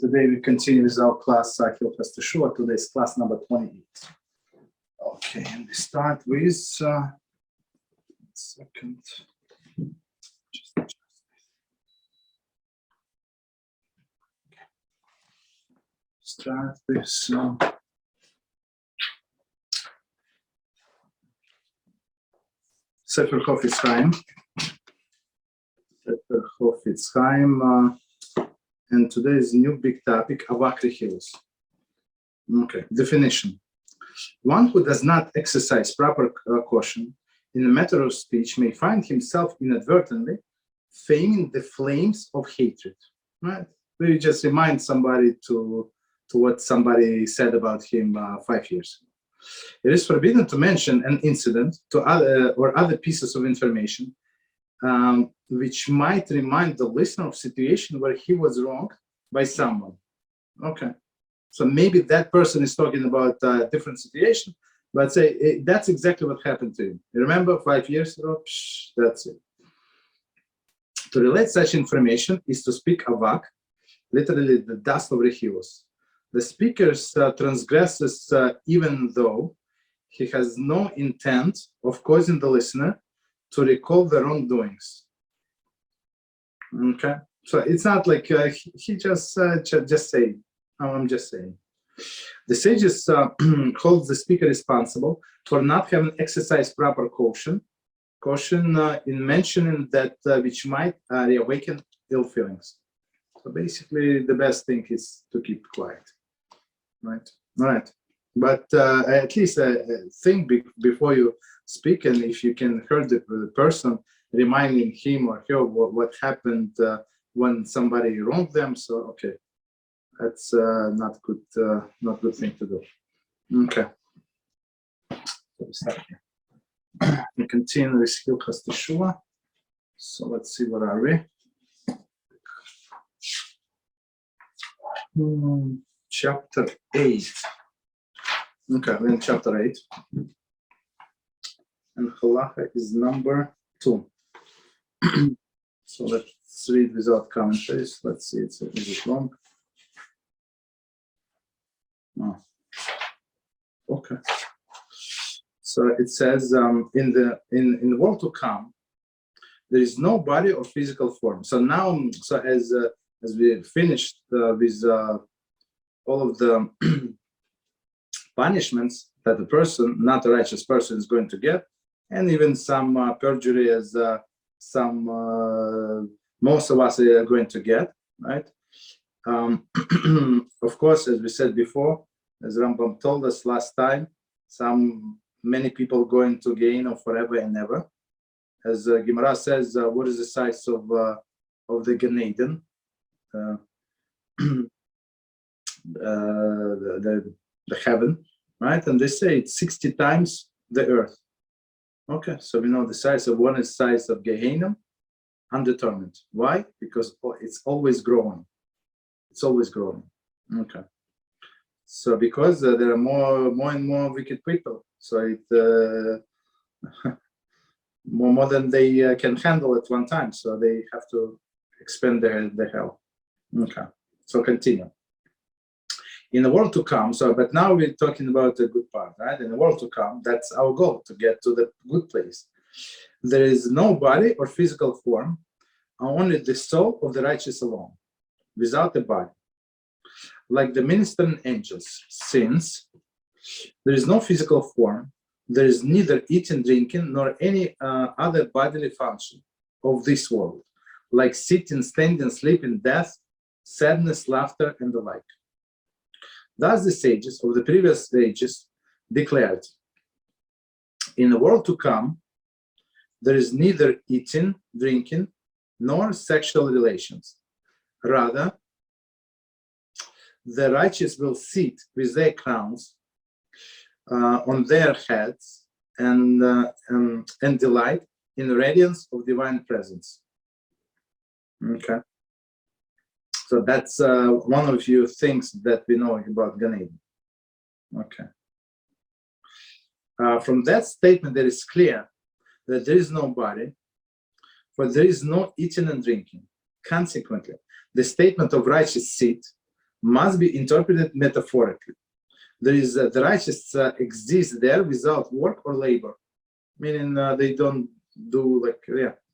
today we continue with our class Hilchot Teshuvah. Today's class number 28. Okay, and we start with second. Start with Sefer Chofetz Chaim. Sefer Chofetz Chaim. And today's new big topic, avak rechilus. Okay, definition. One who does not exercise proper caution in a matter of speech may find himself inadvertently fanning the flames of hatred. Right? We just remind somebody to what somebody said about him 5 years ago. It is forbidden to mention an incident to other pieces of information which might remind the listener of a situation where he was wronged by someone. Okay, so maybe that person is talking about a different situation, but say that's exactly what happened to him. You remember 5 years ago? That's it. To relate such information is to speak avak, literally the dust of rechilus. The speaker transgresses even though he has no intent of causing the listener to recall the wrongdoings. Okay, so it's not like he just saying. I'm just saying. The sages hold the speaker responsible for not having exercised proper caution in mentioning that which might reawaken ill feelings. So basically, the best thing is to keep quiet, right? Right. But at least think before you speak, and if you can hurt the person, reminding him or her what happened when somebody wronged them. So okay, that's not good thing to do. Okay, so we start here. We continue with Hilchot Teshuvah. So let's see, what are we? Chapter 8. Okay, we're in chapter 8. And halacha is number 2. So let's read without commentaries. Let's see, is it long? No. Okay. So it says in the world to come, there is no body or physical form. So now, as we finished with all of the punishments that the person, not a righteous person, is going to get, and even some perjury, as most of us are going to get, right? Of course, as we said before, as Rambam told us last time, many people going to gain forever and ever. As Gemara says, what is the size of the Gan Eden? The heaven, right? And they say it's 60 times the earth. Okay, so we know the size of one is the size of Gehenna, undetermined. Why? Because it's always growing. It's always growing. Okay. So because there are more and more wicked people, so it more than they can handle at one time. So they have to expand their hell. Okay. So continue. In the world to come, but now we're talking about the good part, right? In the world to come, that's our goal, to get to the good place. There is no body or physical form, only the soul of the righteous alone, without a body. Like the ministering angels, since there is no physical form, there is neither eating, drinking, nor any other bodily function of this world, like sitting, standing, sleeping, death, sadness, laughter, and the like. Thus the sages of the previous ages declared, in the world to come, there is neither eating, drinking, nor sexual relations. Rather, the righteous will sit with their crowns on their heads and delight in the radiance of divine presence. Okay. So that's one of few things that we know about Gan Eden. Okay. From that statement, it is clear that there is no body, for there is no eating and drinking. Consequently, the statement of righteous seed must be interpreted metaphorically. There is the righteous exist there without work or labor, meaning they don't do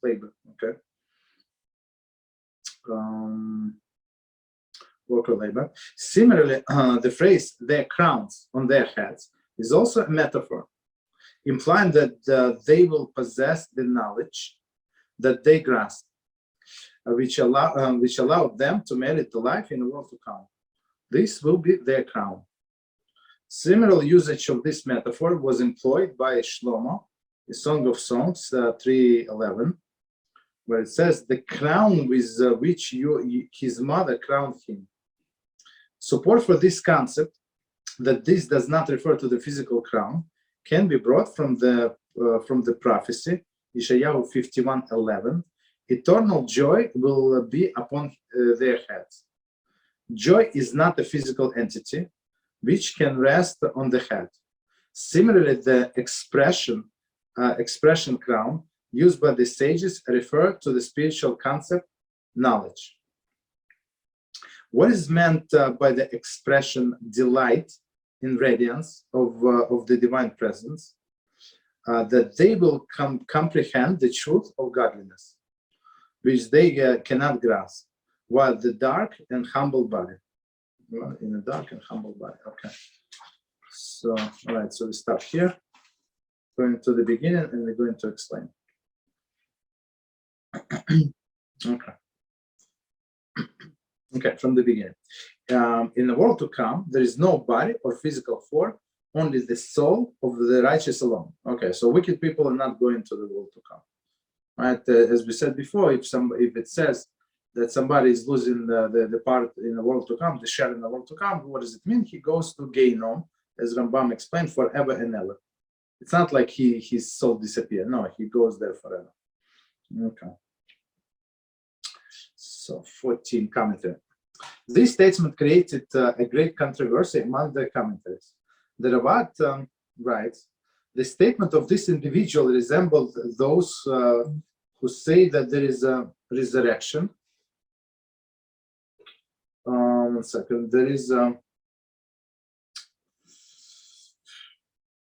labor. Okay, work or labor. Similarly, the phrase "their crowns on their heads" is also a metaphor, implying that they will possess the knowledge that they grasp, which allowed them to merit the life in the world to come. This will be their crown. Similar usage of this metaphor was employed by Shlomo, a Song of Songs 3:11, where it says, "The crown with which his mother crowned him." Support for this concept, that this does not refer to the physical crown, can be brought from the prophecy, Isaiah 51:11. Eternal joy will be upon their heads. Joy is not a physical entity which can rest on the head. Similarly, the expression crown used by the sages refer to the spiritual concept knowledge. What is meant by the expression delight in radiance of the divine presence? That they will comprehend the truth of godliness, which they cannot grasp, while the dark and humble body. Well, in a dark and humble body. Okay. So, all right. So we stop here, going to the beginning, and we're going to explain. Okay. Okay, from the beginning. In the world to come, there is no body or physical form, only the soul of the righteous alone. Okay, so wicked people are not going to the world to come. Right? As we said before, if it says that somebody is losing the part in the world to come, the share in the world to come, what does it mean? He goes to Gehinnom, as Rambam explained, forever and ever. It's not like his soul disappeared. No, he goes there forever. Okay. So 14 commentary. This statement created a great controversy among the commentaries. The Ravad writes, the statement of this individual resembled those who say that there is a resurrection. One second. There is a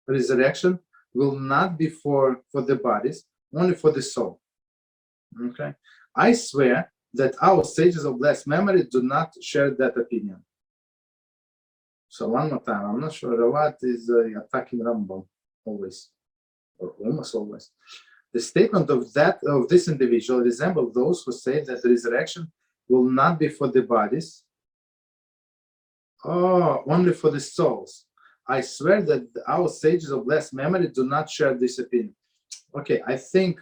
resurrection will not be for the bodies, only for the soul. Okay. I swear that our sages of blessed memory do not share that opinion. So one more time, I'm not sure Ravad is attacking Rambam always, or almost always. The statement of this individual resembles those who say that the resurrection will not be for the bodies, only for the souls. I swear that our sages of blessed memory do not share this opinion. Okay, I think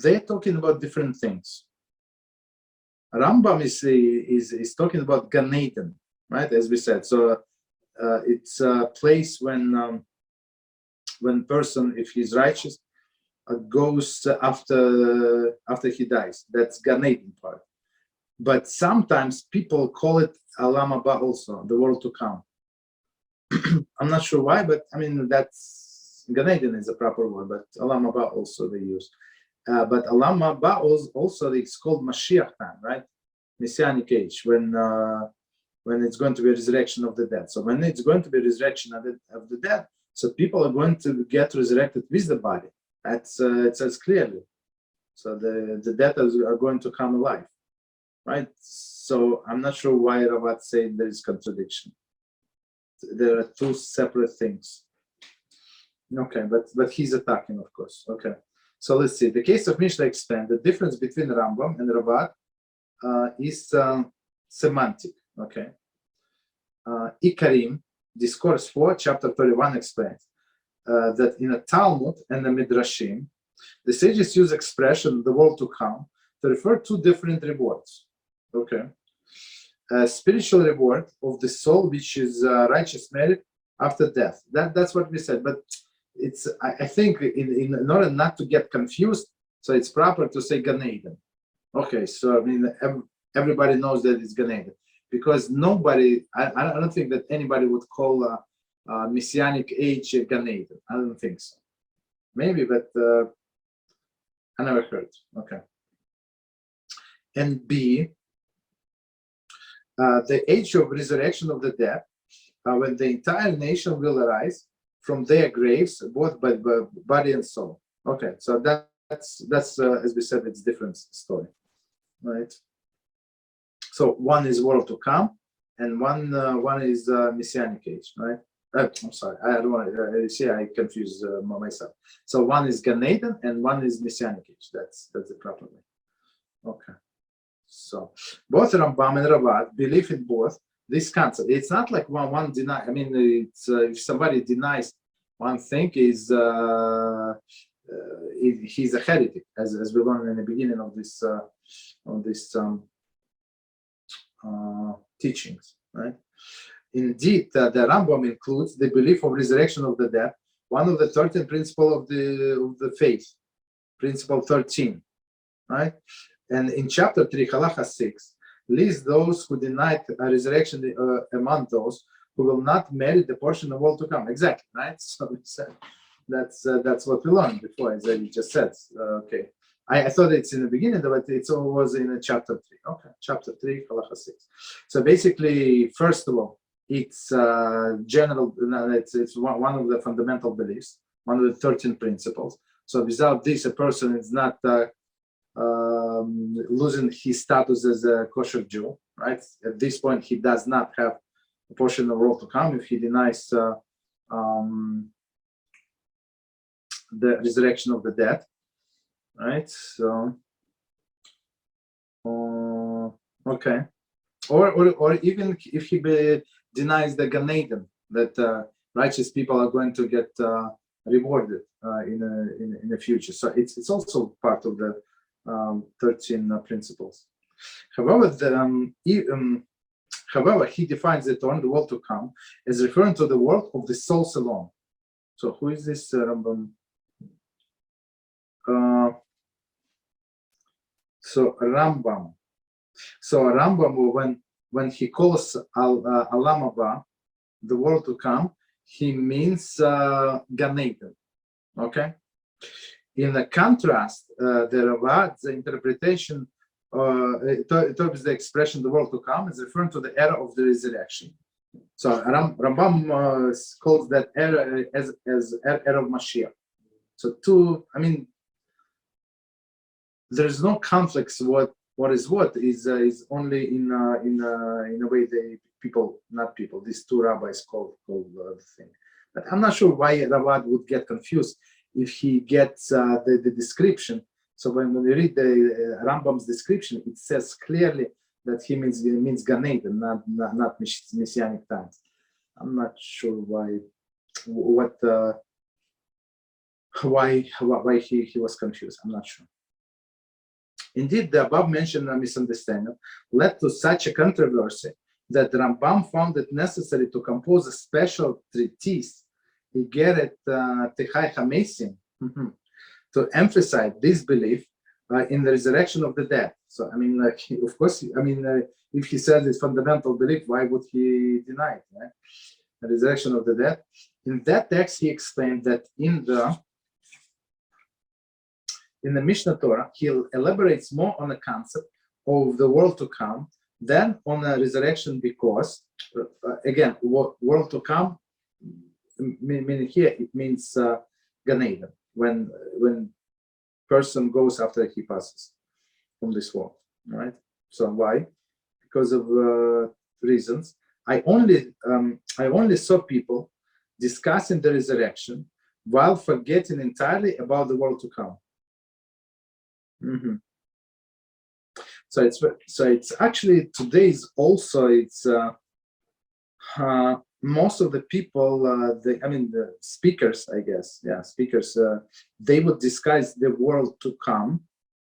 they're talking about different things. Rambam is talking about Gan Eden, right? As we said, so it's a place when person, if he's righteous, goes after he dies. That's Gan Eden part. But sometimes people call it Olam Haba also, the world to come. I'm not sure why, but I mean that's Gan Eden is a proper word, but Olam Haba also they use. But Olam Haba also it's called Mashiach time, right? Messianic age, when it's going to be a resurrection of the dead. So when it's going to be a resurrection of the dead, so people are going to get resurrected with the body. That's it says clearly. So the dead are going to come alive, right? So I'm not sure why Ravad said there is contradiction. There are two separate things. Okay, but he's attacking, of course. Okay. So let's see. The case of Mishneh explained the difference between Rambam and Ravad is semantic. Okay. Ikarim, Discourse 4, Chapter 31 explains that in a Talmud and a Midrashim, the sages use expression "the world to come" to refer to different rewards. Okay. A spiritual reward of the soul, which is righteous merit after death. That's what we said. But it's I think in order not to get confused, so it's proper to say Gan Eden. Okay, so I mean everybody knows that it's Gan Eden because nobody. I don't think that anybody would call Messianic age Gan Eden. I don't think so. Maybe, but I never heard. Okay. and B, the age of resurrection of the dead, when the entire nation will arise from their graves, both by body and soul. Okay, so that's as we said, it's different story, right? So one is world to come, and one is messianic age, right? I'm sorry, I don't want to see. I confuse myself. So one is Gan Eden, and one is messianic age. That's the proper way. Okay. So both Rambam and Ravad believe in both this concept. It's not like one deny. I mean, it's if somebody denies one thing, is he's a heretic, as we learned in the beginning of this teachings, right? Indeed, the Rambam includes the belief of resurrection of the dead, one of the 13 principles of the faith, principle 13, right? And in chapter 3, halacha 6, lists those who denied a resurrection among those who will not merit the portion of world to come. Exactly, right? So that's what we learned before, as I just said. Okay, I thought it's in the beginning, but it was in chapter 3. Okay, chapter 3, halacha 6. So basically, first of all, it's general. It's one of the fundamental beliefs, one of the 13 principles. So without this, a person is not losing his status as a kosher Jew, right? At this point, he does not have a portion of world to come if he denies the resurrection of the dead, right? So, okay, or even if he denies the Gan Eden, that righteous people are going to get rewarded in the future. So it's also part of the 13 principles. However, he defines the term, the world to come, as referring to the world of the souls alone. So who is this Rambam? So Rambam. So Rambam, when he calls Alam Haba, the world to come, he means Gan Eden. Okay. In the contrast, the Ravad's interpretation towards the expression "the world to come" is referring to the era of the resurrection. So Rambam calls that era as era of Mashiach. So there's no conflicts. What is only in a way these two rabbis called the thing. But I'm not sure why Ravad would get confused if he gets the description. So when we read the Rambam's description, it says clearly that he means Gan Eden, not messianic times. I'm not sure why he was confused. I'm not sure. Indeed, the above mentioned misunderstanding led to such a controversy that Rambam found it necessary to compose a special treatise, Igeret Techai Hamesim, to emphasize this belief in the resurrection of the dead. So, of course, if he says it's fundamental belief, why would he deny it, right? The resurrection of the dead. In that text, he explained that in the Mishneh Torah, he elaborates more on the concept of the world to come than on the resurrection, because, again, world to come, meaning here, it means Gan Eden, when person goes after he passes from this world, right? So why? Because of reasons. I only saw people discussing the resurrection while forgetting entirely about the world to come. So it's actually today's also most of the people, the speakers, I guess, speakers, they would discuss the world to come,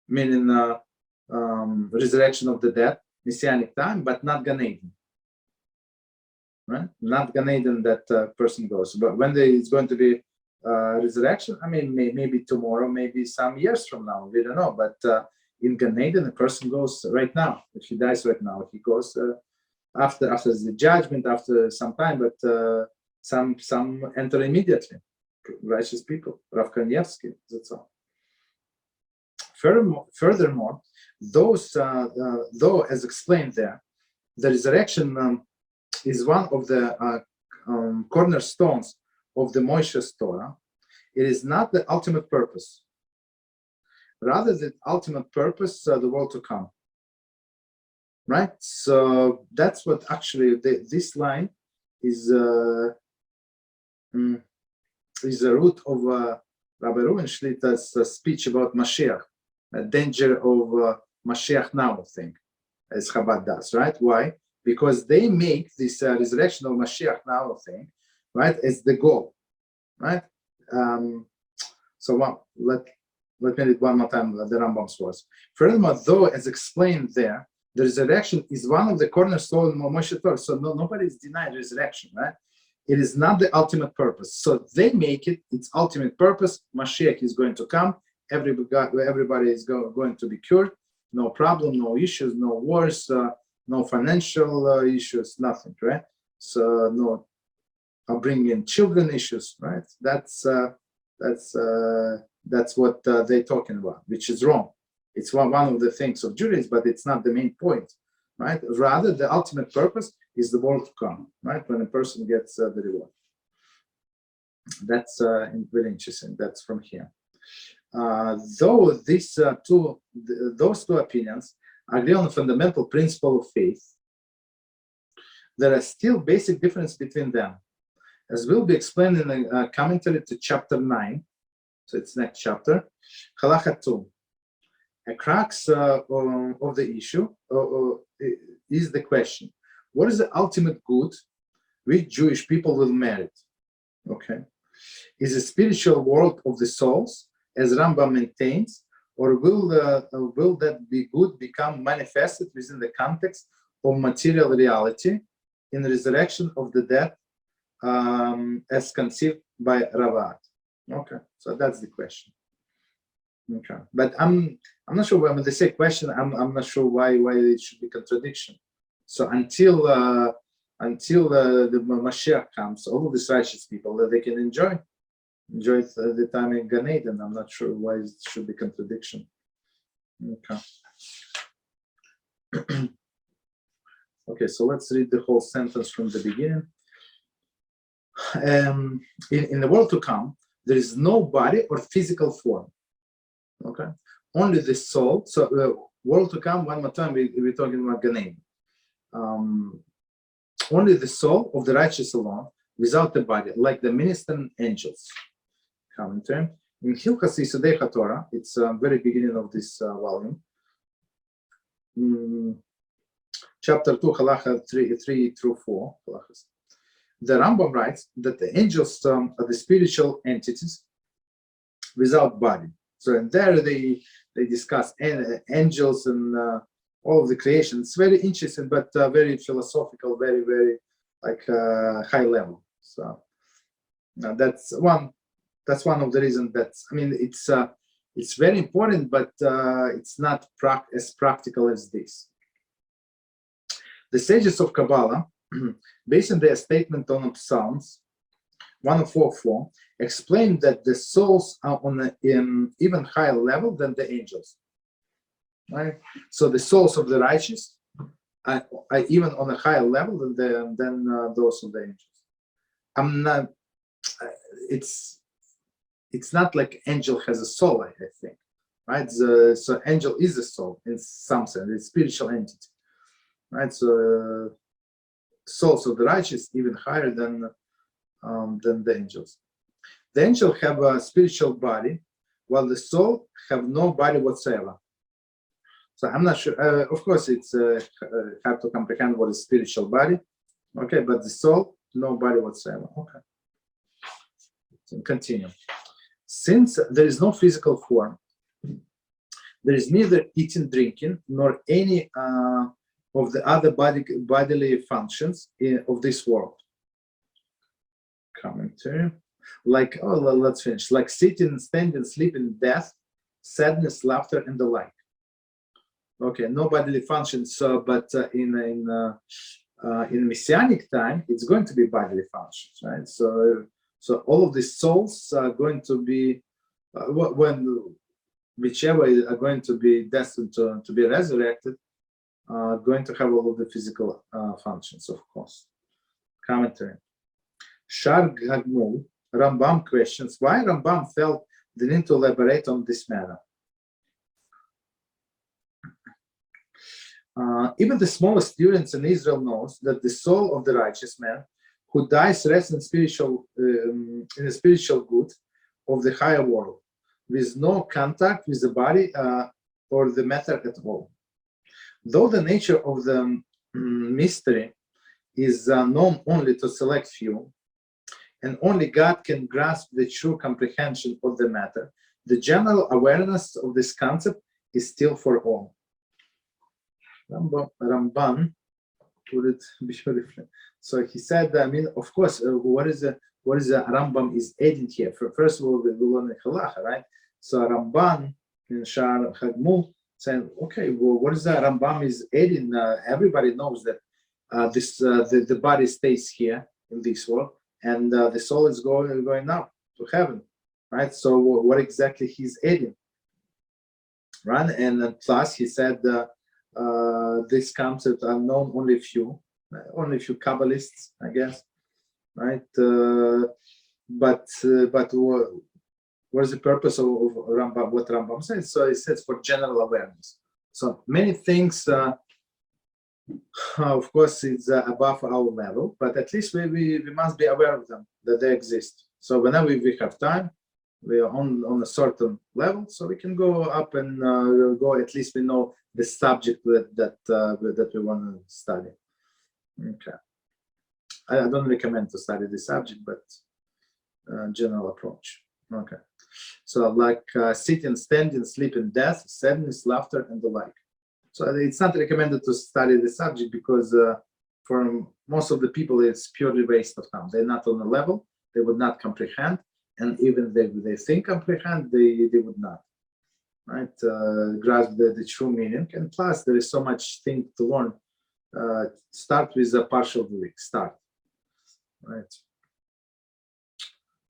meaning resurrection of the dead, messianic time, but not Gan Eden, right? Not Gan Eden that person goes. But when there is going to be resurrection, maybe tomorrow, maybe some years from now, we don't know. But in Gan Eden, the person goes right now. If he dies right now, he goes after the judgment, after some time, but some enter immediately. Righteous people, Rav Kanievsky, that's all. Furthermore, Those, though, as explained there, the resurrection is one of the cornerstones of the Moshe's Torah. It is not the ultimate purpose. Rather, the ultimate purpose, the world to come. Right? So that's what actually this line is a root of Rabbi Reuven Shlita's speech about Mashiach, a danger of Mashiach now thing, as Chabad does, right? Why? Because they make this resurrection of Mashiach now thing, right, as the goal, right? So let me read one more time the Rambam's words. Furthermore, though, as explained there, the resurrection is one of the cornerstones of Moshe Torah. So nobody is denying resurrection, right? It is not the ultimate purpose. So they make it its ultimate purpose. Mashiach is going to come. Everybody is going to be cured. No problem, no issues, no wars, no financial issues, nothing, right? So no, I'll bring in children issues, right? That's what they're talking about, which is wrong. It's one of the things of Judaism, but it's not the main point, right? Rather, the ultimate purpose is the world to come, right? When a person gets the reward. That's very interesting. That's from here. Though those two opinions agree on the fundamental principle of faith, there are still basic differences between them, as will be explained in a commentary to chapter 9. So it's next chapter, Halacha 2. A crux of the issue is the question: what is the ultimate good which Jewish people will merit? Okay, is the spiritual world of the souls, as Rambam maintains, or will that be good become manifested within the context of material reality in the resurrection of the dead, as conceived by Ravad? Okay, so that's the question. Okay, but I'm not sure when they say question. I'm not sure why it should be contradiction. So until the Mashiach comes, all of these righteous people that they can enjoy the time in Gan Eden. I'm not sure why it should be contradiction. Okay. Okay, so let's read the whole sentence from the beginning. In the world to come, there is no body or physical form. Okay, only the soul. So world to come, one more time, we're talking about Gan Eden. Only the soul of the righteous alone, without the body, like the ministering angels. Commentary. In Hilchot Torah, it's very beginning of this volume. Chapter 2, Halacha 3 through 4. The Rambam writes that the angels are the spiritual entities without body. So in there they discuss angels and all of the creation. It's very interesting, but very philosophical, very, very like high level. So that's one of the reasons it's very important, but it's not as practical as this. The sages of Kabbalah, based on their statement on Psalms 104:4, explain that the souls are on an even higher level than the angels. Right? So the souls of the righteous are even on a higher level than those of the angels. It's not like angel has a soul, I think, right? So angel is a soul in some sense, it's a spiritual entity, right? So souls of the righteous even higher than the angels. The angel have a spiritual body, while the soul have no body whatsoever. So I'm not sure. Of course, it's hard to comprehend what is spiritual body. Okay, but the soul, no body whatsoever. Okay. So continue. Since there is no physical form, there is neither eating, drinking, nor any of the other bodily functions of this world. Commentary. Like, let's finish. Like sitting, standing, sleeping, death, sadness, laughter, and the like. Okay, no bodily functions. But in Messianic time, it's going to be bodily functions, right? So all of these souls are going to be when whichever are going to be destined to be resurrected, are going to have all of the physical functions, of course. Commentary. Shar Gagmul, Rambam questions why Rambam felt the need to elaborate on this matter. Even the smallest students in Israel knows that the soul of the righteous man who dies rests in the spiritual good of the higher world, with no contact with the body or the matter at all. Though the nature of the mystery is known only to select few, and only God can grasp the true comprehension of the matter, the general awareness of this concept is still for all. Ramban put it beautifully. So he said, I mean, of course, what is the Rambam is adding here? First of all, we learn the halacha, right? So Ramban in Shar Hagmul saying, okay, well, what is the Rambam is adding? Everybody knows that the body stays here in this world, and the soul is going up to heaven, right? So what exactly he's adding, right? And plus he said this concept are known only few Kabbalists, I guess, right? But what is the purpose of Rambam? What Rambam says? So it says for general awareness. So many things, of course, it's above our level, but at least we must be aware of them, that they exist. So whenever we have time, we are on a certain level, so we can go up and go. At least we know the subject that we want to study. Okay, I don't recommend to study this subject, but general approach. Okay, so like sitting, standing, sleeping, death, sadness, laughter, and the like. So it's not recommended to study the subject because for most of the people it's purely waste of time. They're not on the level, they would not comprehend, and even they think comprehend, they would not, right? Grasp the true meaning. And plus there is so much thing to learn. Start with a partial of the week, start, right?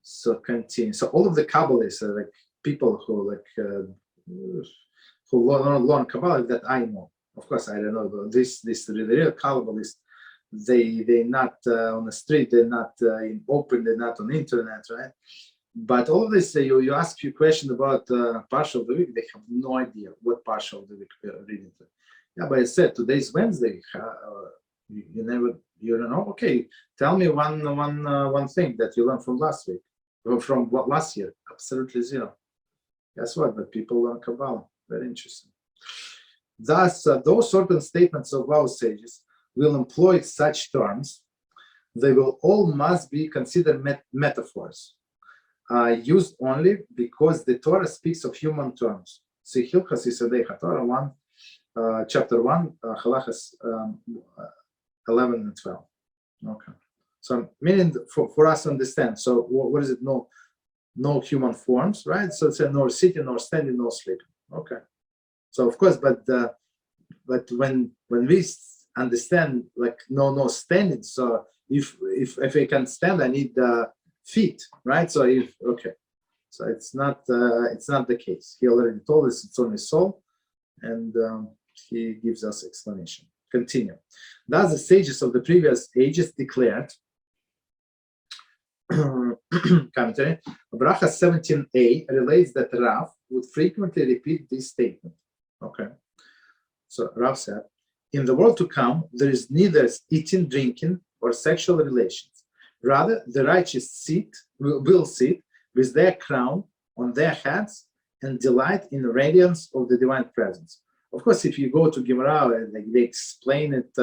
So continue. So all of the Kabbalists are like people who who learn Kabbalah that I know. Of course, I don't know this the real Kabbalists. They're not on the street. They're not in open. They're not on the internet, right? But all of this, you ask few questions about partial of the week. They have no idea what partial of the week we're reading. Yeah, but I said today's Wednesday. You don't know. Okay, tell me one thing that you learned from last week or from what last year. Absolutely zero. Guess what? But people learn Kabbalah. Very interesting. Thus, those certain statements of our sages will employ such terms. They will all must be considered metaphors, used only because the Torah speaks of human terms. See Hilchot Torah 1, chapter 1, halachas 11 and 12. Okay. So meaning for us to understand. So what is it? No human forms, right? So it's nor sitting, nor standing, nor sleeping. Okay. So of course, but when we understand like no standing, so if I can stand, I need feet, right? So so it's not the case. He already told us it's only soul, and he gives us explanation. Continue. Thus the sages of the previous ages declared. Commentary. Bracha 17a relates that Rav would frequently repeat this statement. Okay. So Rav said, in the world to come, there is neither eating, drinking, or sexual relations. Rather, the righteous will sit with their crown on their heads and delight in the radiance of the divine presence. Of course, if you go to Gemara, they explain it,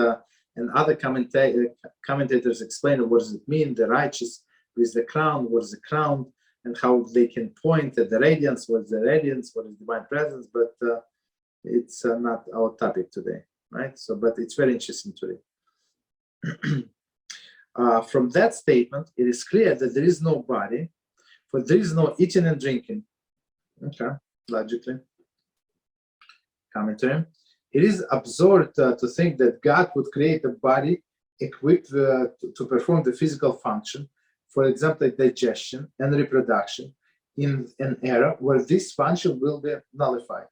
and other commentators explain what does it mean, the righteous with the crown, what is the crown, and how they can point at the radiance, what is the radiance, what is divine presence, but it's not our topic today, right? So, but it's very interesting today. From that statement, it is clear that there is no body, for there is no eating and drinking. Okay, logically. Commentary. It is absurd to think that God would create a body equipped to perform the physical function, for example, digestion and reproduction, in an era where this function will be nullified,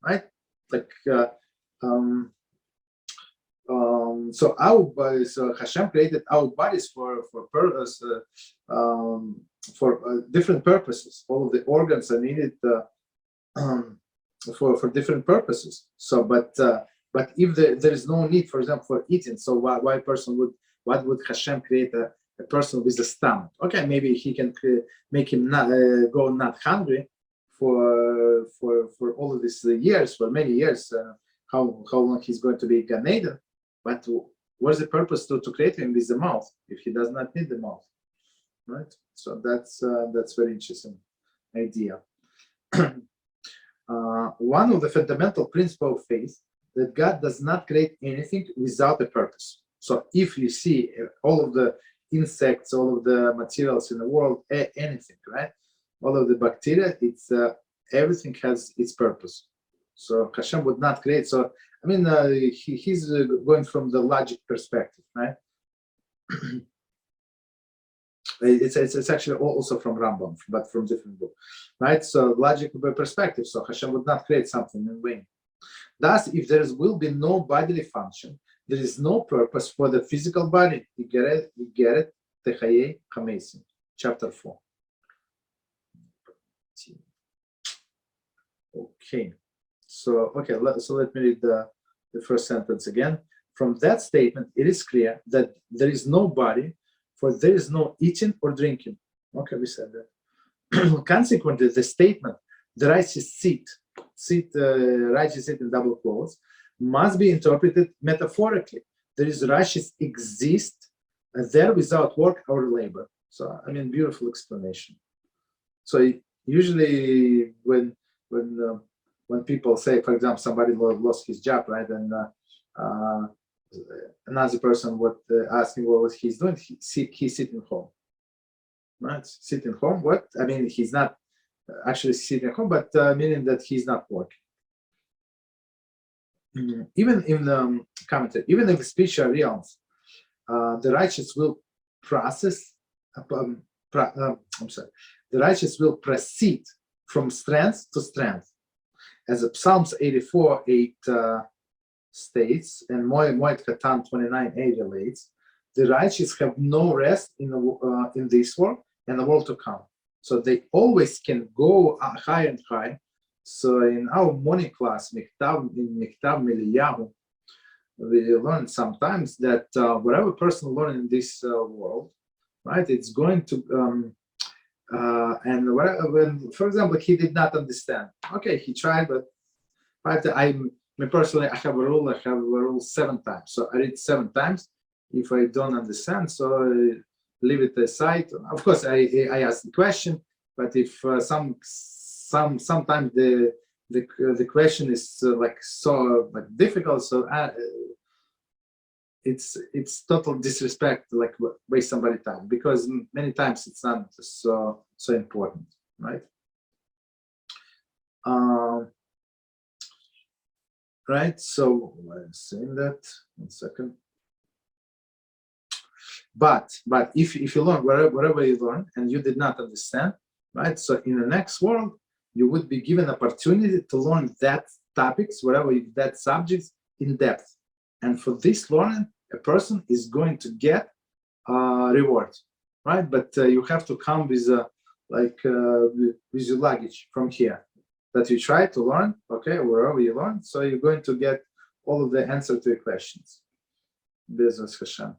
right? Like so our bodies, Hashem created our bodies for purpose, for different purposes. All of the organs are needed for different purposes. So, but if there is no need, for example, for eating, so why would Hashem create a person with a stomach? Okay, maybe he can make him not hungry for all of these years, for many years, how long he's going to be Gan Eden. But what's the purpose to create him with the mouth if he does not need the mouth, right? So that's very interesting idea. One of the fundamental principles of faith that God does not create anything without a purpose. So if you see all of the insects, all of the materials in the world, anything, right? All of the bacteria, it's everything has its purpose. So Hashem would not create. So I mean, he's going from the logic perspective, right? It's actually also from Rambam, but from different book, right? So logic perspective. So Hashem would not create something in vain. Thus, if there will be no bodily function, there is no purpose for the physical body. You get it. Techaye Chamesim, chapter 4. Okay. So let me read the first sentence again. From that statement, it is clear that there is no body, for there is no eating or drinking. Okay, we said that. Consequently, the statement, the righteous seat, righteous seat in double quotes, must be interpreted metaphorically. There is righteous exist there without work or labor. So, I mean, beautiful explanation. So usually when people say, for example, somebody lost his job, right, and another person would ask him what he's doing, he's sitting home, right? Sitting home. What? I mean, he's not actually sitting home, but meaning that he's not working. Even in the commentary, even in the spiritual realms, the righteous will process. The righteous will proceed from strength to strength. As Psalms 84:8 states, and Moed Katan 29:8 relates, the righteous have no rest in this world and the world to come. So they always can go higher and higher. So in our morning class, Miktav Miliyahu, we learn sometimes that whatever person learns in this world, right, it's going to and when, for example, he did not understand. Okay, he tried, but personally, I have a rule 7 times. So I read 7 times. If I don't understand, so I leave it aside. Of course, I ask the question, but if sometimes the question is so difficult, so it's total disrespect, like waste somebody's time, because many times it's not so important, right? Right. So I'm saying that 1 second. But if you learn wherever you learn and you did not understand, right? So in the next world, you would be given opportunity to learn that topics, that subjects in depth, and for this learning, a person is going to get reward, right? But you have to come with with your luggage from here that you try to learn, okay, wherever you learn. So you're going to get all of the answer to your questions. Business HaShem.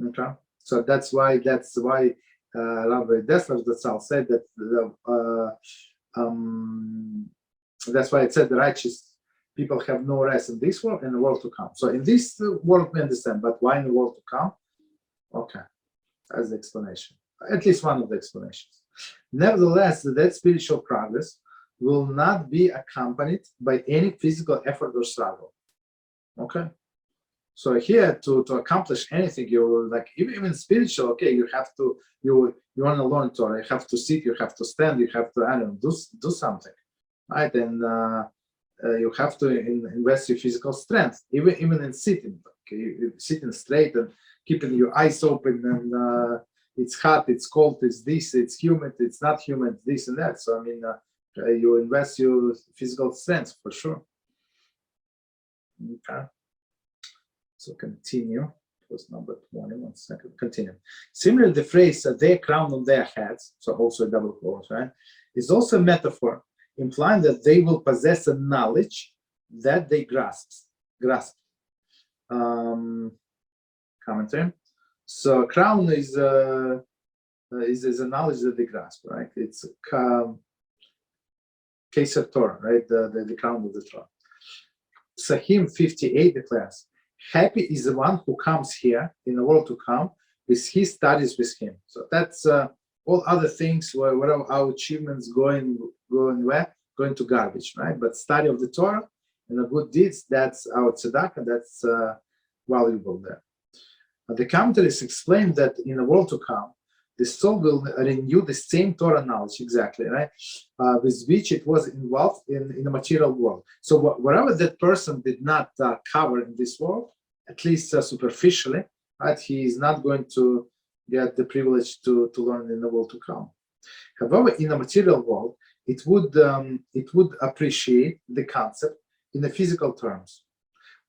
Okay. So that's why Rabbi Dessler Zatzal said that that's why it said the righteous people have no rest in this world and the world to come. So in this world we understand, but why in the world to come? Okay, that's the explanation. At least one of the explanations. Nevertheless, that spiritual progress will not be accompanied by any physical effort or struggle. Okay. So here to accomplish anything, you like even spiritual. Okay, you have to you want to learn Torah. You have to sit. You have to stand. You have to do something, right? And you have to invest your physical strength, even in sitting. Okay, sitting straight and keeping your eyes open and it's hot, it's cold, it's this, it's humid, it's not humid, this and that. So I mean, you invest your physical strength for sure. Okay. So continue. It was number 20. 1 second. Continue. Similarly, the phrase "their crown on their heads," so also a double quote, right, is also a metaphor implying that they will possess a knowledge that they grasp. Commentary. So crown is a knowledge that they grasp, right? It's Keser Torah, right? The crown of the Torah. Sahim 58 declares, "Happy is the one who comes here in the world to come with his studies with him." So that's all other things where our achievements going where? Going to garbage, right? But study of the Torah and the good deeds, that's our tzedakah, that's valuable there. The commentaries explain that in the world to come, the soul will renew the same Torah knowledge, exactly, right? With which it was involved in the material world. So whatever that person did not cover in this world, at least superficially, right, he is not going to get the privilege to learn in the world to come. However, in the material world, it would appreciate the concept in the physical terms.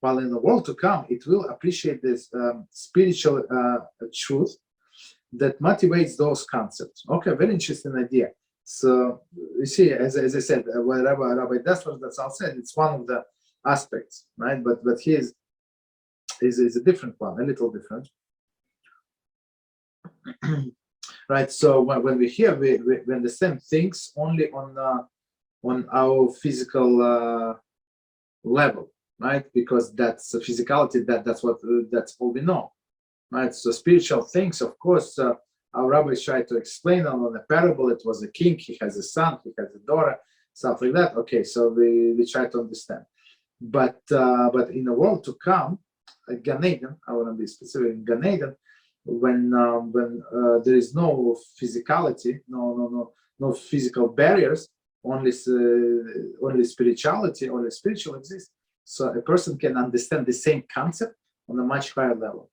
While in the world to come, it will appreciate this spiritual truth that motivates those concepts. Okay, very interesting idea. So you see, as I said, what Rabbi Dessler that's all said, it's one of the aspects, right? But here is a different one, a little different. Right. So when we hear, we understand things only on our physical level, right? Because that's the physicality. That's all we know. Right, so spiritual things, of course, our rabbis try to explain on the parable. It was a king, he has a son, he has a daughter, stuff like that. Okay, so we try to understand. But in the world to come, Gan Eden, I want to be specific, in Gan Eden, when there is no physicality, no physical barriers, only spirituality, only spiritual exists. So a person can understand the same concept on a much higher level.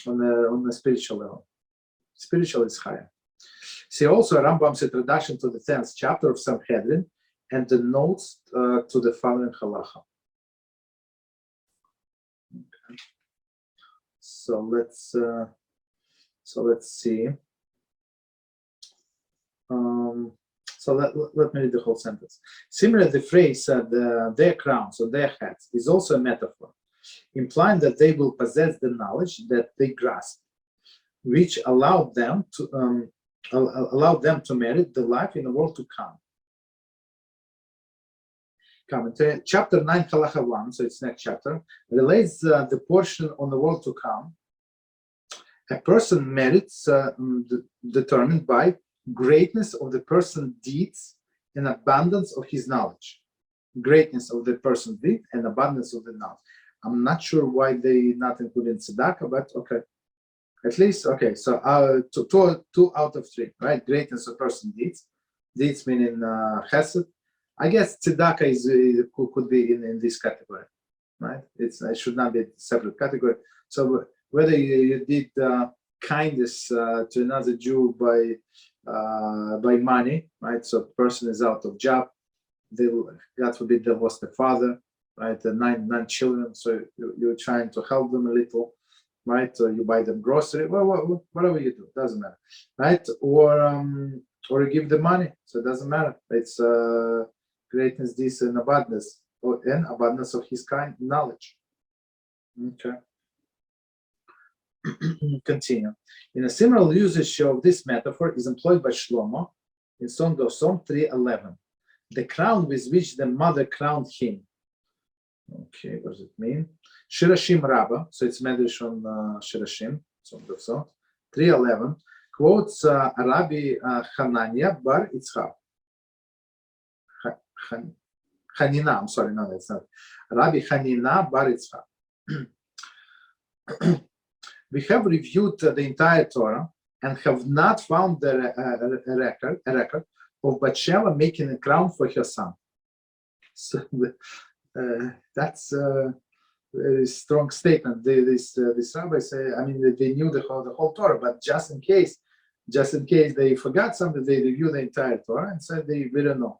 On the spiritual level. Spiritual is higher. See also Rambam's introduction to the 10th chapter of Sanhedrin and the notes to the following halacha. Okay. So let's see. So let me read the whole sentence. Similarly, the phrase their crowns on their heads is also a metaphor, implying that they will possess the knowledge that they grasp, which allowed them to merit the life in the world to come. Commentary. Chapter 9, Halacha 1, so it's next chapter, relates the portion on the world to come. A person merits determined by greatness of the person's deeds and abundance of his knowledge. Greatness of the person's deed and abundance of the knowledge. I'm not sure why they not included tzedakah, but okay. At least, okay, so 2 out of 3, right? Greatness of person deeds. Deeds meaning chesed. I guess tzedakah could be in this category, right? It should not be a separate category. So whether you did kindness to another Jew by money, right? So the person is out of job. God forbid they lost a father, right? 9 children, so you're trying to help them a little, right? So you buy them grocery, whatever you do, doesn't matter, right? Or you give them money, so it doesn't matter. It's greatness, this, and abundance, and abundance of his kind knowledge. Okay. Continue. In a similar usage of this metaphor is employed by Shlomo in Song of Psalm 3:11. The crown with which the mother crowned him. Okay, what does it mean? Shirashim Rabbah, so it's medrash on Shirashim, Song of Psalm 3:11, quotes Rabbi Hanania bar Yitzchak. Hanina, I'm sorry, no, that's not. Rabbi Hanina bar Yitzchak. We have reviewed the entire Torah and have not found a record of Bathsheba making a crown for her son. So that's very strong statement. This rabbi say, I mean, they knew the whole Torah, but just in case they forgot something, they review the entire Torah and said they don't know.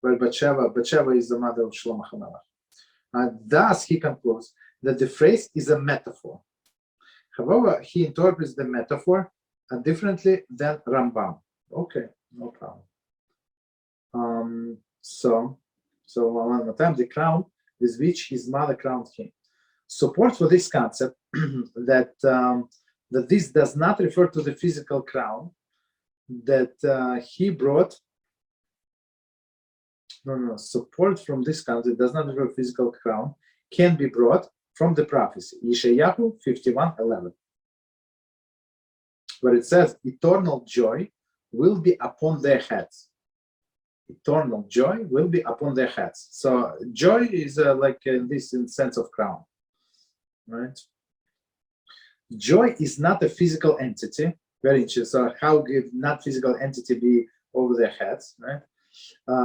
Well, Bathsheba is the mother of Shlomo HaMelech. Thus, he concludes that the phrase is a metaphor. However, he interprets the metaphor differently than Rambam. Okay, no problem. So one more time, the crown with which his mother crowned him. Support for this concept that this does not refer to the physical crown that he brought. No. Support from this concept does not refer to physical crown can be brought from the prophecy, Yeshayahu 51:11, where it says, "Eternal joy will be upon their heads." Eternal joy will be upon their heads. So joy is like this in sense of crown, right? Joy is not a physical entity. Very interesting. So how could not physical entity be over their heads, right?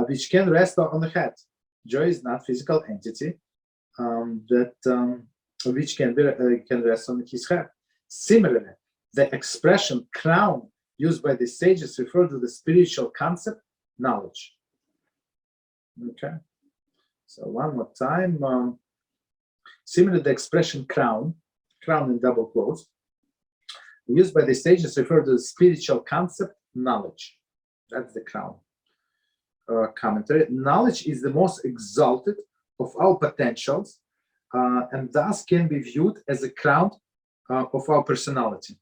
Which can rest on the head. Joy is not physical entity which can rest on his head. Similarly, the expression crown used by the sages refer to the spiritual concept knowledge. Okay, so one more time. Similarly, the expression crown in double quotes, used by the sages refer to the spiritual concept knowledge. That's the crown. Commentary. Knowledge is the most exalted of our potentials and thus can be viewed as a crown of our personality.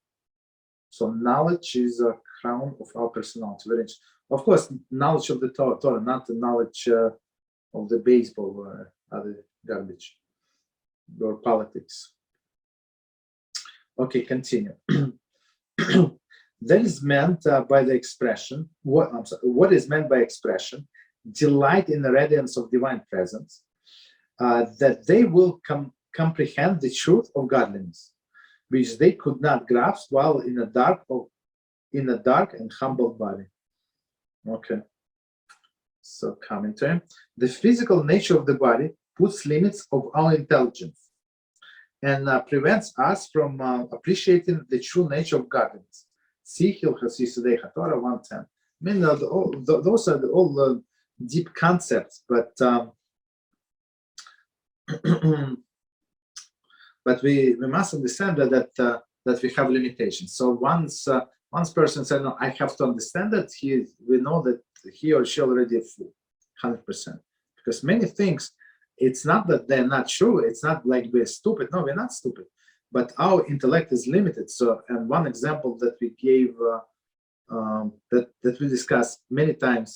So knowledge is a crown of our personality. Very interesting. Of course, knowledge of the Torah, not the knowledge of the baseball or other garbage or politics. Okay, continue. That is meant by the expression, what is meant by expression, delight in the radiance of divine presence, that they will comprehend the truth of godliness, which they could not grasp while in a dark and humble body. Okay. So commentary. The physical nature of the body puts limits of our intelligence and prevents us from appreciating the true nature of godliness. See Hilchot Torah 110. I mean, those are all deep concepts, but but we must understand that we have limitations. So once person said, "No, I have to understand that," we know that he or she already a fool, 100%. Because many things, it's not that they're not true. It's not like we're stupid. No, we're not stupid. But our intellect is limited. So, and one example that we gave, that we discussed many times,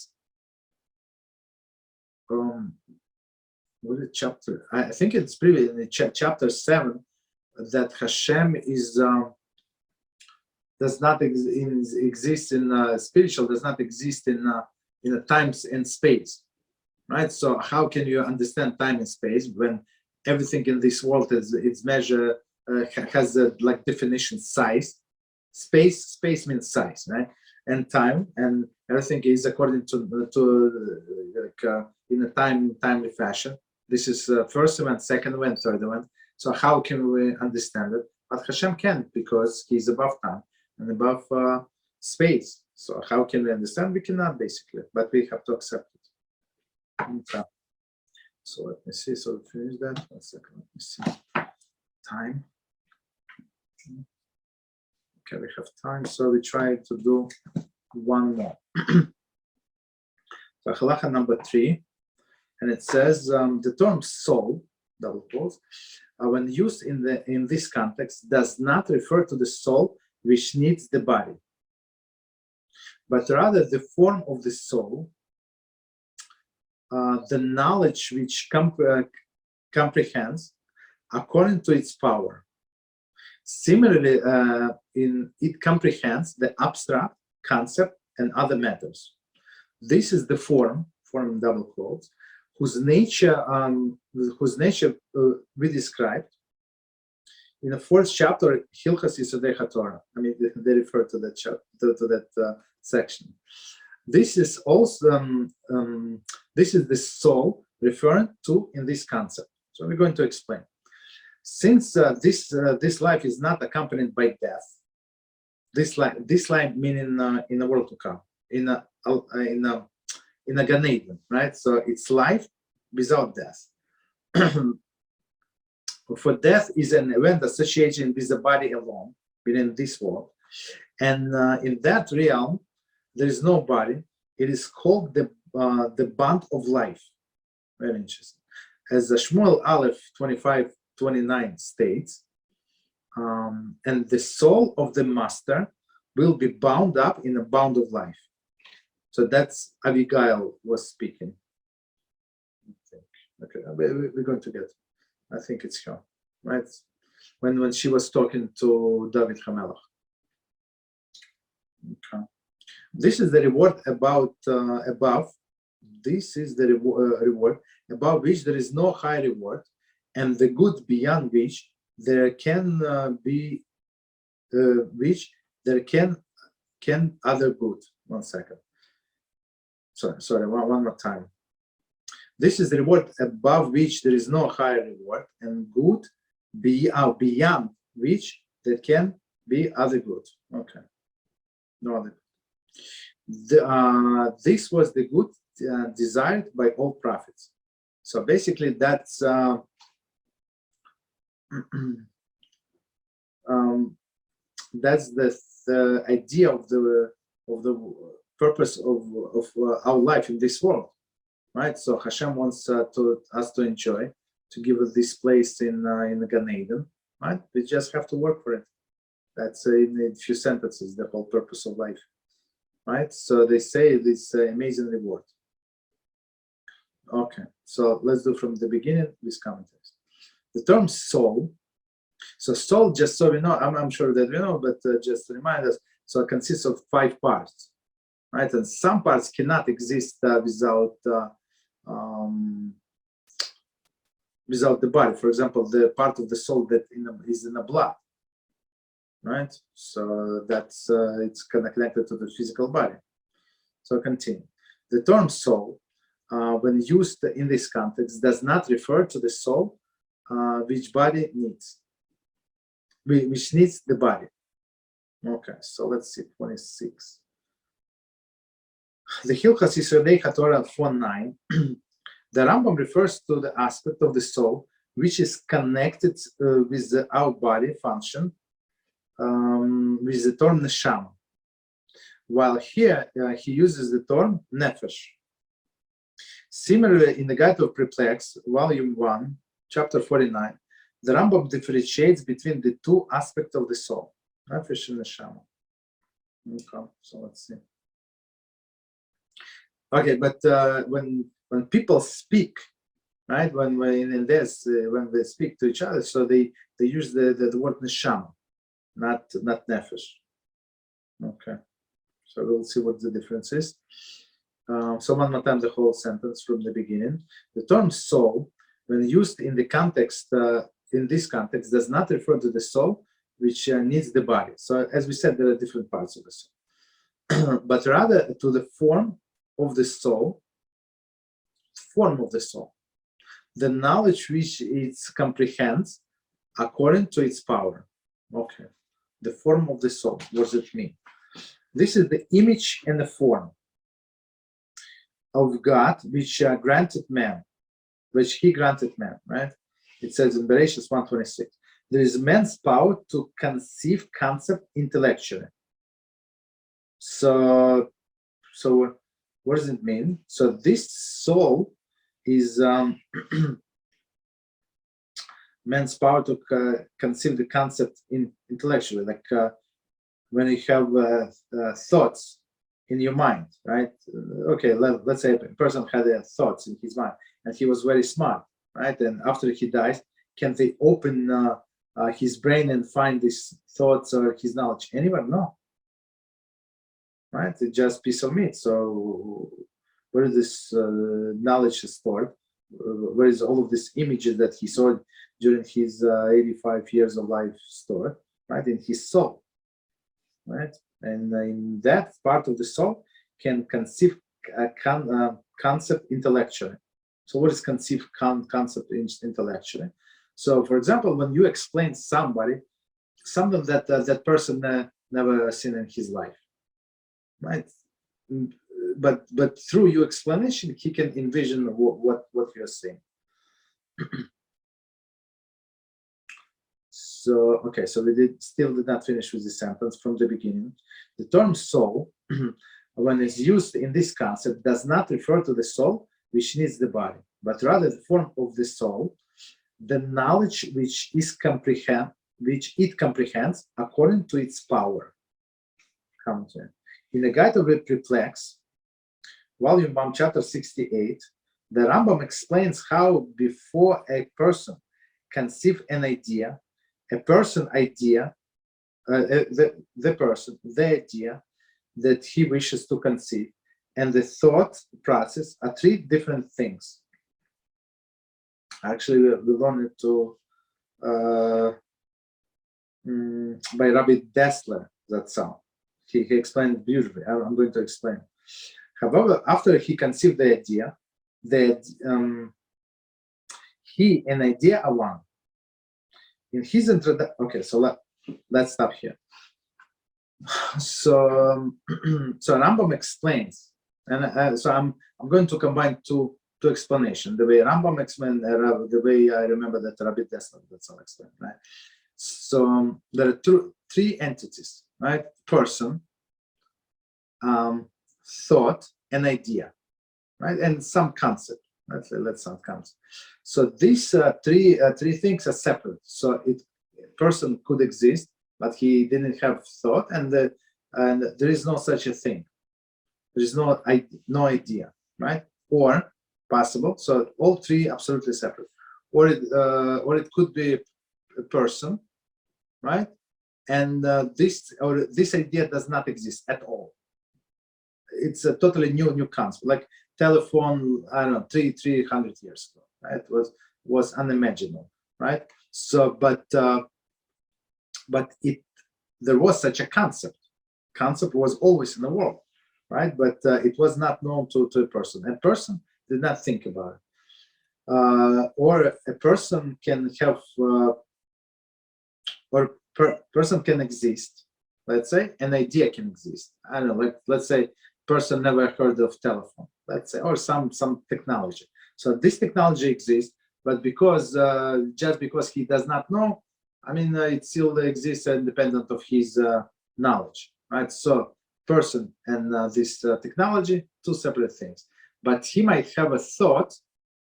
what is chapter? I think it's previous in chapter 7, that HaShem is does not exist in spiritual, does not exist in a times and space, right? So how can you understand time and space when everything in this world is measured? Has a like definition size. Space means size, right? And time and everything is according to in a timely fashion. This is first event, second event, third event. So how can we understand it? But Hashem can, because He's above time and above space. So how can we understand? We cannot, basically, but we have to accept it. Okay. So let me see. So we finish that. 1 second. Let me see. Time. Okay, we have time, so we try to do one more. So halacha number 3, and it says the term soul, double quotes, when used in this context, does not refer to the soul which needs the body, but rather the form of the soul, the knowledge which comprehends according to its power. Similarly, it comprehends the abstract concept and other matters. This is the form in double quotes, whose nature we described in the 4th chapter, Hilchot Torah. I mean, they refer to that chapter, to that section. This is also this is the soul referring to in this concept. So we're going to explain. Since this life is not accompanied by death, this life meaning in the world to come, in a Gan Eden, right? So it's life without death. For death is an event associated with the body alone, within this world, and in that realm there is no body. It is called the bond of life. Very interesting. As Shmuel Aleph 25:29 states, and the soul of the master will be bound up in a bond of life. So that's Abigail was speaking. Okay, we're going to get. I think it's her, right? When she was talking to David Hamelach. Okay. This is the reward above. This is the reward above which there is no high reward, and the good beyond which there can be other good. 1 second. Sorry. One more time. This is the reward above which there is no higher reward, and good beyond which there can be other good. Okay, no other good. This was the good desired by all prophets. So basically, that's that's the idea of the purpose of our life in this world. Right, so HaShem wants us to enjoy, to give us this place in the Gan Eden. Right, we just have to work for it. That's in a few sentences the whole purpose of life. Right, so they say this amazing reward. Okay, so let's do from the beginning with commentaries. The term soul. So soul, just so we know, I'm sure that we know, but just to remind us, so it consists of 5 parts. Right, and some parts cannot exist without the body. For example, the part of the soul that is in the blood, right? So that's it's kind of connected to the physical body. So continue. The term soul, when used in this context, does not refer to the soul which body needs, which needs the body. Okay, so let's see, 26. The Hilchot Yisrodei Torah 4:9, the Rambam refers to the aspect of the soul which is connected with our body function with the term neshama, while here he uses the term nefesh. Similarly, in the Guide of Perplex, Volume 1, Chapter 49, the Rambam differentiates between the 2 aspects of the soul, nefesh and neshama. Okay, so let's see. Okay, but when people speak, right? When they speak to each other, so they use the word neshama, not nefesh. Okay, so we'll see what the difference is. So one more time, the whole sentence from the beginning. The term soul, when used in the context, in this context, does not refer to the soul which needs the body. So as we said, there are different parts of the soul, but rather to the form of the soul, the knowledge which it comprehends according to its power. Okay, the form of the soul. What does it mean? This is the image and the form of God which granted man, right? It says in Bereshit 1:26, there is man's power to conceive concept intellectually. So what does it mean? So this soul is man's power to conceive the concept intellectually, like when you have thoughts in your mind, right? Okay, let's say a person had thoughts in his mind and he was very smart, right? And after he dies, can they open his brain and find these thoughts or his knowledge? Anyone? No. Right? It's just piece of meat. So where is this knowledge stored? Where is all of these images that he saw during his 85 years of life stored? Right? In his soul. Right? And in that part of the soul can conceive a concept intellectually. So what is conceive concept intellectually? So, for example, when you explain somebody something that that person never seen in his life, right? But through your explanation, he can envision what you're saying. So, okay, so we still did not finish with the sentence from the beginning. The term soul, when it's used in this concept, does not refer to the soul which needs the body, but rather the form of the soul, the knowledge which it comprehends according to its power. In the Guide of the Perplex, Volume 1, Chapter 68, the Rambam explains how before a person conceives an idea, the idea that he wishes to conceive, and the thought process are three different things. Actually, we learned it by Rabbi Dessler, that sound. He explained it beautifully. I'm going to explain. However, after he conceived the idea, he and idea are one. In his introduction, okay, so let's stop here. So, Rambam explains, and so I'm going to combine two explanations. The way Rambam explained, the way I remember that Rabbi Dessler, that's all explained, right? So there are three entities, right? Person, thought, and idea, right? And some concept. Let's some concept. So these three things are separate. So a person could exist, but he didn't have thought, and there is no such a thing. There is no idea, right? Or possible. So all three absolutely separate. Or it could be a person, right? And this idea does not exist at all. It's a totally new concept, like telephone. I don't know, 300 years ago, right? It was unimaginable, right? So, but there was such a concept. Concept was always in the world, right? But it was not known to a person. A person did not think about it. Or a person can have, person can exist. Let's say an idea can exist. I don't know, like let's say person never heard of telephone. Let's say, or some technology. So this technology exists, but just because he does not know, I mean, it still exists independent of his knowledge, right? So person and this technology, two separate things. But he might have a thought,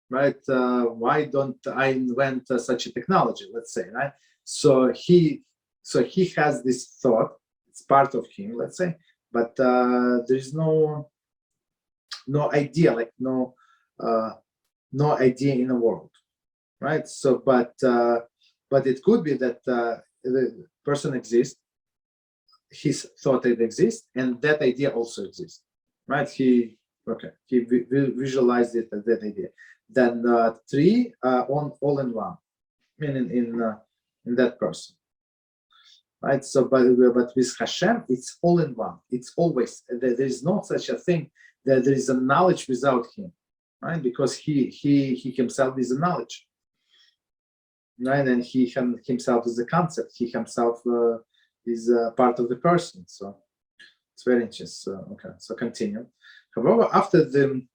right? Why don't I invent such a technology? Let's say, right? So he has this thought. It's part of him, let's say, but there is no idea, like no idea in the world, right? So, but it could be that the person exists, his thought it exists, and that idea also exists, right? He visualized it as that idea. Then three all in one, meaning in that person, right? So, but with HaShem, it's all in one. It's always there is no such a thing that there is a knowledge without him, right? Because he himself is a knowledge. Right, and he himself is a concept. He himself is part of the person. So it's very interesting. So, okay, so continue. However, after in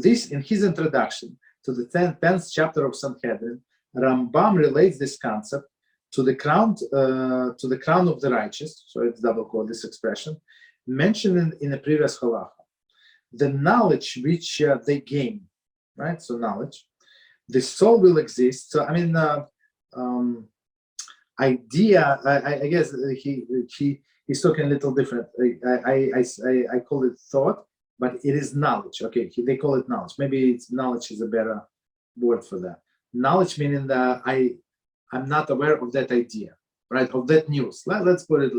his introduction to the 10th chapter of Sanhedrin, Rambam relates this concept to the crown of the righteous. So it's double quote this expression mentioned in the previous halacha. The knowledge which they gain, right? So knowledge. The soul will exist. So I mean, idea. I guess he's talking a little different. I call it thought, but it is knowledge. Okay, they call it knowledge. Maybe knowledge is a better word for that. Knowledge meaning that I'm not aware of that idea, right? Of that news. Let's put it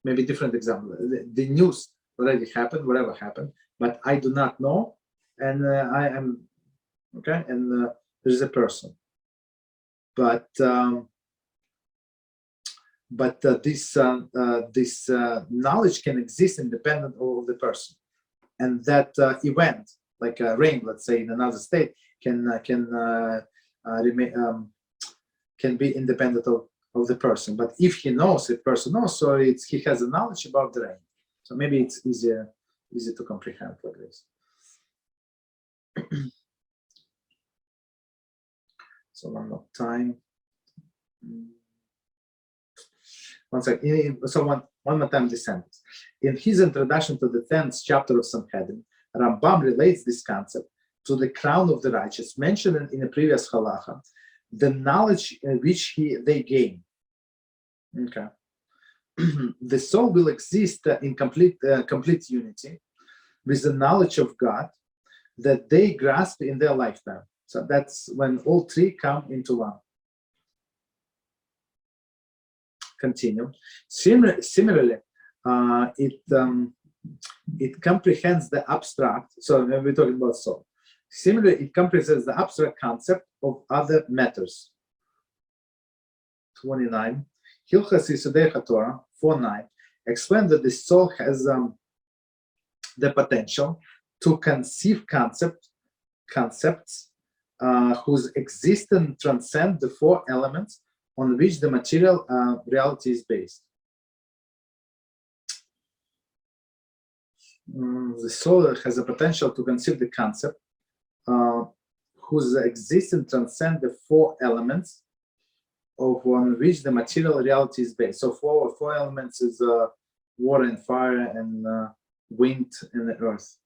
maybe different example. The news already happened, whatever happened, but I do not know, and I am. Okay, and there is a person, but this knowledge can exist independent of the person, and that event, like rain, let's say, in another state, can be independent of the person. But if he knows, if person knows, so he has a knowledge about the rain. So maybe it's easy to comprehend like this. So one more time. One second. So one more time this sentence. In his introduction to the 10th chapter of Sanhedrin, Rambam relates this concept to the crown of the righteous, mentioned in the previous halacha, the knowledge which they gain. Okay. The soul will exist in complete unity with the knowledge of God that they grasp in their lifetime. So that's when all three come into one. Continue. Similarly, it comprehends the abstract. So when we're talking about soul, similarly, it comprehends the abstract concept of other matters. 29. Hilchot Yesodei Torah 4:9 explains that the soul has the potential to conceive concepts whose existence transcend the four elements on which the material reality is based. The soul has a potential to conceive the concept whose existence transcend the four elements on which the material reality is based. So four elements is water and fire and wind and the earth,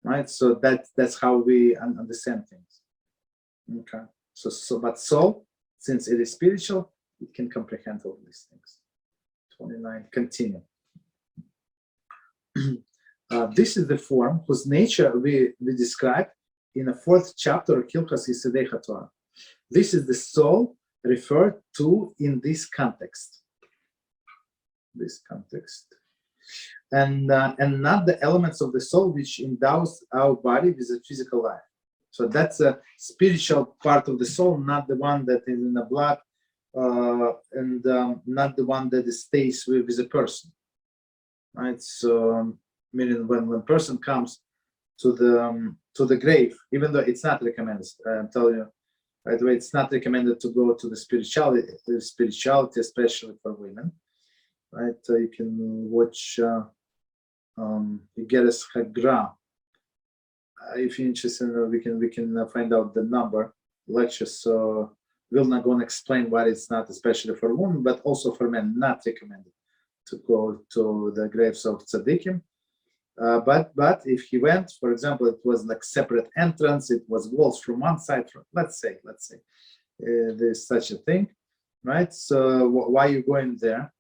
right? So that's how we understand things. Okay. But soul, since it is spiritual, it can comprehend all these things. 29. Continue. This is the form whose nature we describe in the 4th chapter of Hilchot Yesodei Torah. This is the soul referred to in this context. And not the elements of the soul which endows our body with a physical life. So that's a spiritual part of the soul, not the one that is in the blood, and not the one that stays with a person. Right. So meaning when a person comes to the grave, even though it's not recommended, I'm telling you right away, it's not recommended to go to the spirituality, especially for women. Right. You can watch. You get a Chagra. If you're interested, we can find out the number lectures. So we're not going to explain why it's not especially for women, but also for men, not recommended to go to the graves of tzaddikim. But if he went, for example, it was like separate entrance. It was walls from one side. Let's say there's such a thing, right? So why are you going there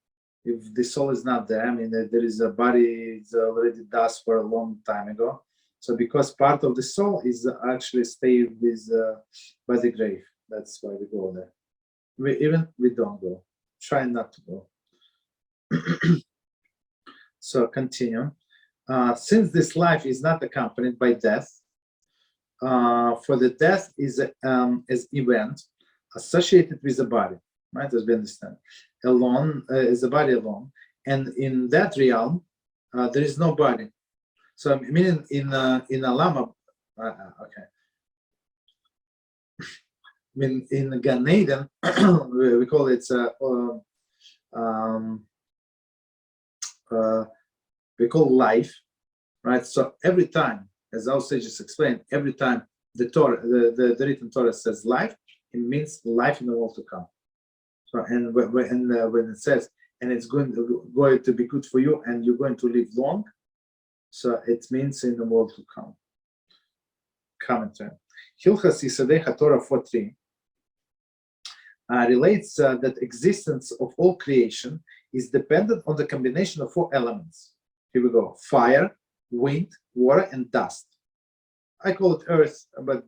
if the soul is not there? I mean, there is a body, it's already dust for a long time ago. So because part of the soul is actually stay with by the grave. That's why we go there. We don't go. Try not to go. So continue. Since this life is not accompanied by death, for the death is as event associated with the body, right? As we understand, alone is the body alone, and in that realm there is no body. So meaning in Alama, okay. I mean in Gan Eden, we call it we call life, right? So every time, as our sages explained, every time the Torah, the written Torah says life, it means life in the world to come. So and when it says and it's going to be good for you and you're going to live long, so it means in the world to come. Commentary. Hilchot Yesodei Torah 4:3 relates that existence of all creation is dependent on the combination of four elements. Here we go: fire, wind, water, and dust. I call it earth, but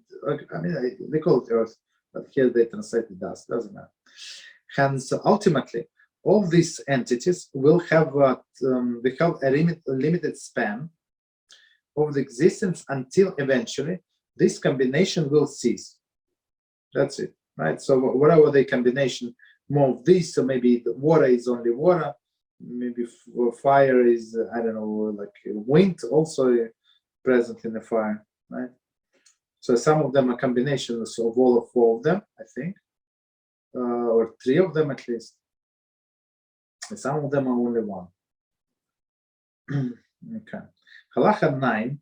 I mean they call it earth, but here they translate it dust. Doesn't matter. Hence, ultimately, all these entities will have a limited span of the existence until eventually this combination will cease. That's it, right? So whatever the combination, more of this, so maybe the water is only water, maybe fire is, I don't know, like wind also present in the fire, right? So some of them are combinations of all of 4 of them, I think, or 3 of them at least. And some of them are only 1. Okay. Halacha 9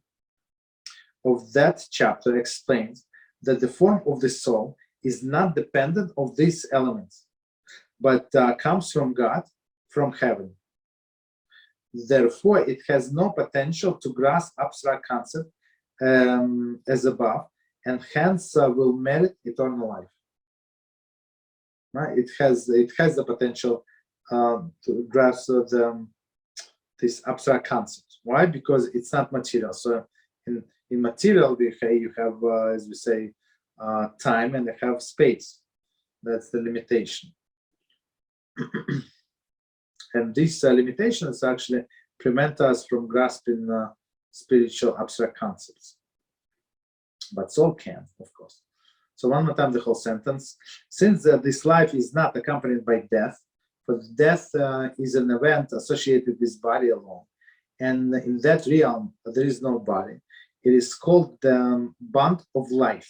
of that chapter explains that the form of the soul is not dependent on these elements, but comes from God, from heaven. Therefore, it has no potential to grasp abstract concept as above, and hence will merit eternal life. Right? It has the potential to grasp this abstract concept. Why? Because it's not material. So in material, you have, as we say, time, and you have space. That's the limitation. And these limitations actually prevent us from grasping spiritual abstract concepts. But soul can, of course. So one more time, the whole sentence. Since this life is not accompanied by death, for death is an event associated with body alone, and in that realm there is no body. It is called the bond of life,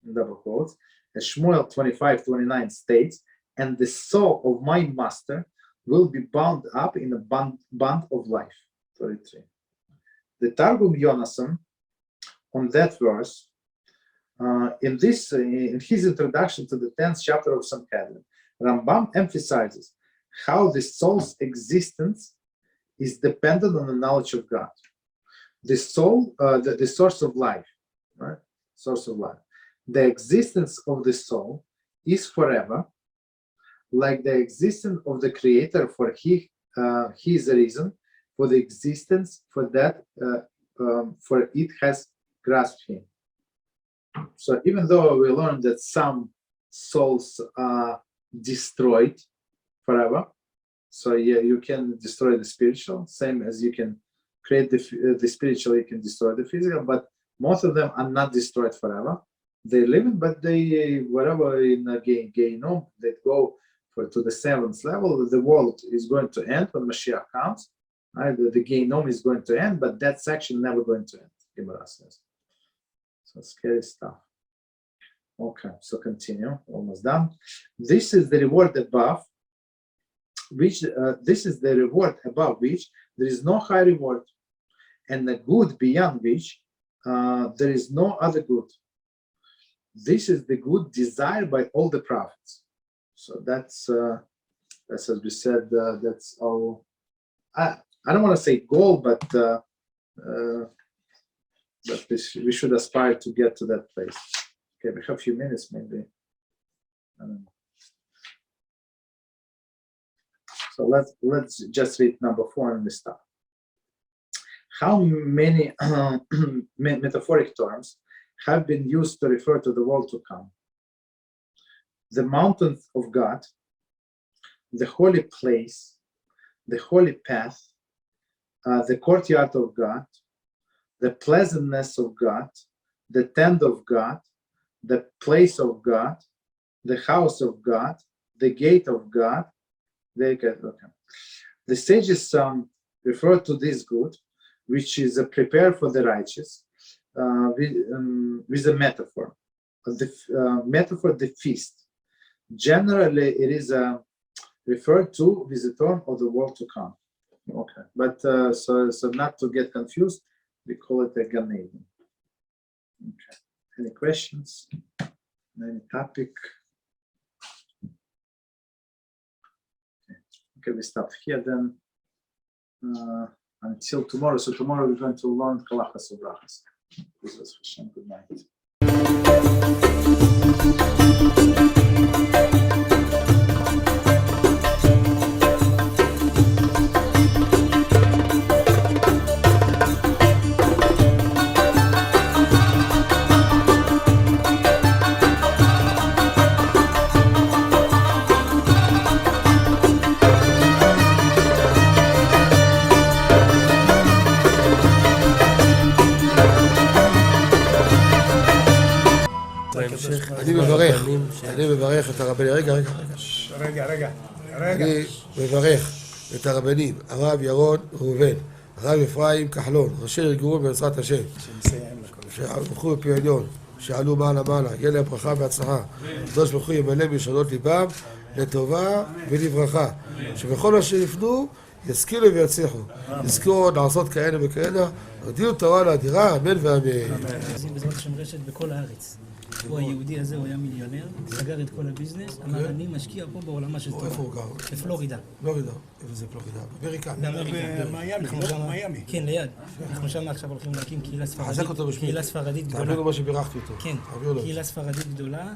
in double quotes, as Shmuel 25:29 states, and the soul of my master will be bound up in a bond of life. 33. The Targum Yonasan on that verse, in his introduction to the 10th chapter of Sanhedrin, Rambam emphasizes how the soul's existence is dependent on the knowledge of God. The soul, the source of life, right? Source of life. The existence of the soul is forever, like the existence of the Creator, for he is a reason for the existence, for that, for it has grasped him. So even though we learned that some souls are destroyed forever, so yeah, you can destroy the spiritual, same as you can create the spiritual, you can destroy the physical, but most of them are not destroyed forever. They live in, but they, whatever in a Gehinnom, they go to the 7th level. The world is going to end when Mashiach comes. Right? The Gehinnom is going to end, but that section never going to end. Gemara says. So scary stuff. Okay, so continue. Almost done. This is the reward above which there is no high reward, and the good beyond which there is no other good. This is the good desired by all the prophets. So that's as we said, that's all. I don't want to say goal, but we should aspire to get to that place. Okay, we have a few minutes, maybe. I don't know. So let's just read number 4 and we stop. How many metaphoric terms have been used to refer to the world to come? The mountain of God, the holy place, the holy path, the courtyard of God, the pleasantness of God, the tent of God, the place of God, the house of God, the gate of God. The sages refer to this good, which is prepared for the righteous, with a metaphor. The feast. Generally, it is referred to with the term of the world to come. Okay, but so not to get confused, we call it a Gan Eden. Okay. Any questions? Any topic? Okay, we stop here then until tomorrow. So tomorrow we're going to learn Halachas of Brachas. Good night. אני מברך את הרבנים, רגע. אני מברך את הרבנים, הרב ירון ראובן, הרב אפרים כחלון, ראשי ארגון בעזרת השם, שהלכו בפי עליון, שעלו מעלה, יהיה להם ברכה והצלחה. הקדוש ברוך הוא ימלא בישועות ליבם לטובה ולברכה. שבכל אשר יפנו, ישכילו ויצליחו. יזכרו לעשות כאלה וכאלה, הודיעו תורה לאדירה, אמן ואמן. בעזרת השם רשת בכל הארץ. הוא היהודי הזה, הוא היה מיליונר, סגר את כל הביזנס, אמר אני משקיע פה בעולמה של תורה. איפה הוא גר? בפלורידה. פלורידה. איפה זה פלורידה? באמריקה. מיאמי. כן, ליד. אנחנו שם עכשיו הולכים להקים קהילה ספרדית. חזק אותו בשמי. קהילה ספרדית גדולה. תעבירו מה שבירכתי אותו. כן, קהילה ספרדית גדולה.